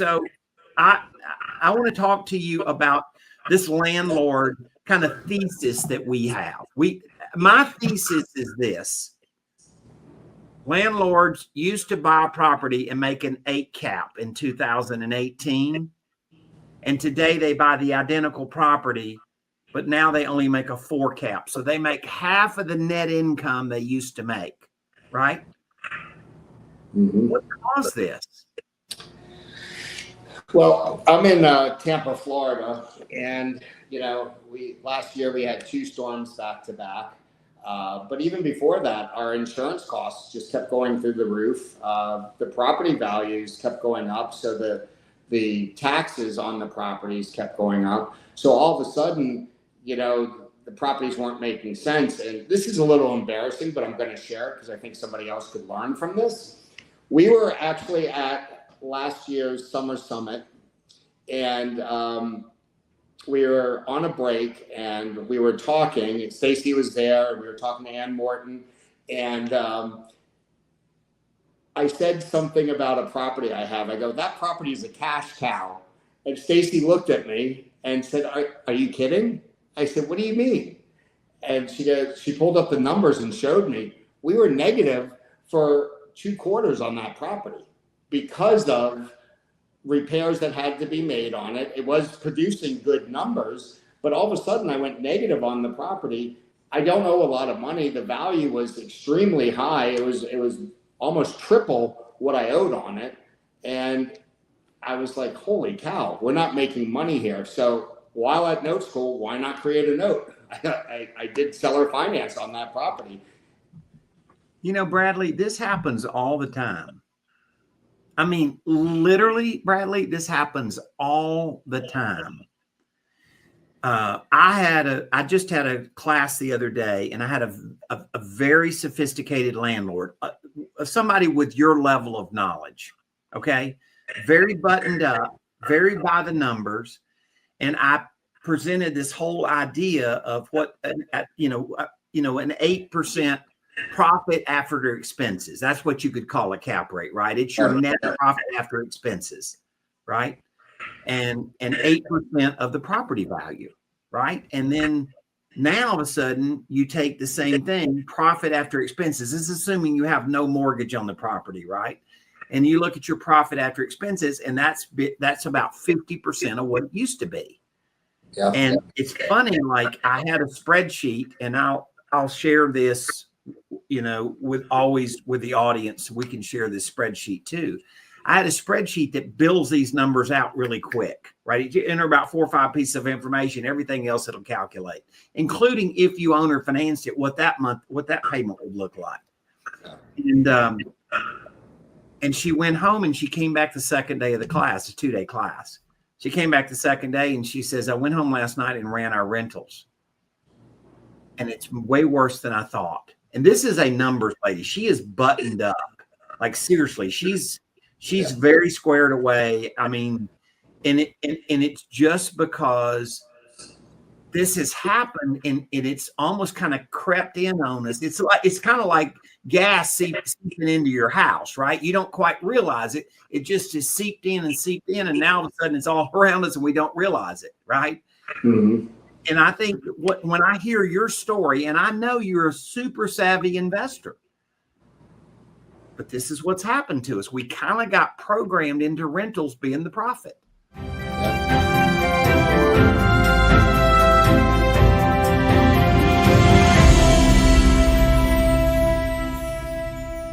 So I want to talk to you about this landlord kind of thesis that we have. My thesis is this. Landlords used to buy a property and make an 8 cap in 2018. And today they buy the identical property, but now they only make a 4 cap. So they make half of the net income they used to make, right? Mm-hmm. What caused this? Well, I'm in Tampa, Florida, and last year we had 2 storms back to back. But even before that, our insurance costs just kept going through the roof. The property values kept going up, so the taxes on the properties kept going up. So all of a sudden, the properties weren't making sense. And this is a little embarrassing, but I'm going to share it because I think somebody else could learn from this. We were actually at last year's summer summit, and we were on a break and we were talking. Stacy was there, and we were talking to Ann Morton, and I said something about a property I have. I go, that property is a cash cow. And Stacy looked at me and said, are you kidding? I said, what do you mean? And she pulled up the numbers and showed me. We were negative for 2 quarters on that property because of repairs that had to be made on it. It was producing good numbers, but all of a sudden I went negative on the property. I don't owe a lot of money. The value was extremely high. It was almost triple what I owed on it. And I was like, holy cow, we're not making money here. So while at NoteSchool, why not create a note? I did seller finance on that property. Bradley, this happens all the time. I mean, literally, Bradley, this happens all the time. I just had a class the other day, and I had a very sophisticated landlord, somebody with your level of knowledge. Okay. Very buttoned up, very by the numbers. And I presented this whole idea of what, an 8% profit after expenses. That's what you could call a cap rate, right? It's your net profit after expenses, right? And 8% of the property value, right? And then now all of a sudden you take the same thing, profit after expenses. This is assuming you have no mortgage on the property, right? And you look at your profit after expenses, and that's about 50% of what it used to be. Yeah. And it's funny, like I had a spreadsheet, and I'll share this, with the audience. We can share this spreadsheet too. I had a spreadsheet that builds these numbers out really quick, right? You enter about 4 or 5 pieces of information, everything else it'll calculate, including if you own or financed it, what that payment would look like. And she went home and she came back the second day of the class, a 2-day class. She came back the second day and she says, I went home last night and ran our rentals. And it's way worse than I thought. And this is a numbers lady. She is buttoned up. Like seriously, she's very squared away. I mean, and it's just because this has happened and it's almost kind of crept in on us. It's kind of like gas seeping into your house, right? You don't quite realize it. It just is seeped in. And now all of a sudden it's all around us and we don't realize it, right? Mm-hmm. And I think when I hear your story, and I know you're a super savvy investor, but this is what's happened to us. We kind of got programmed into rentals being the profit. Yeah.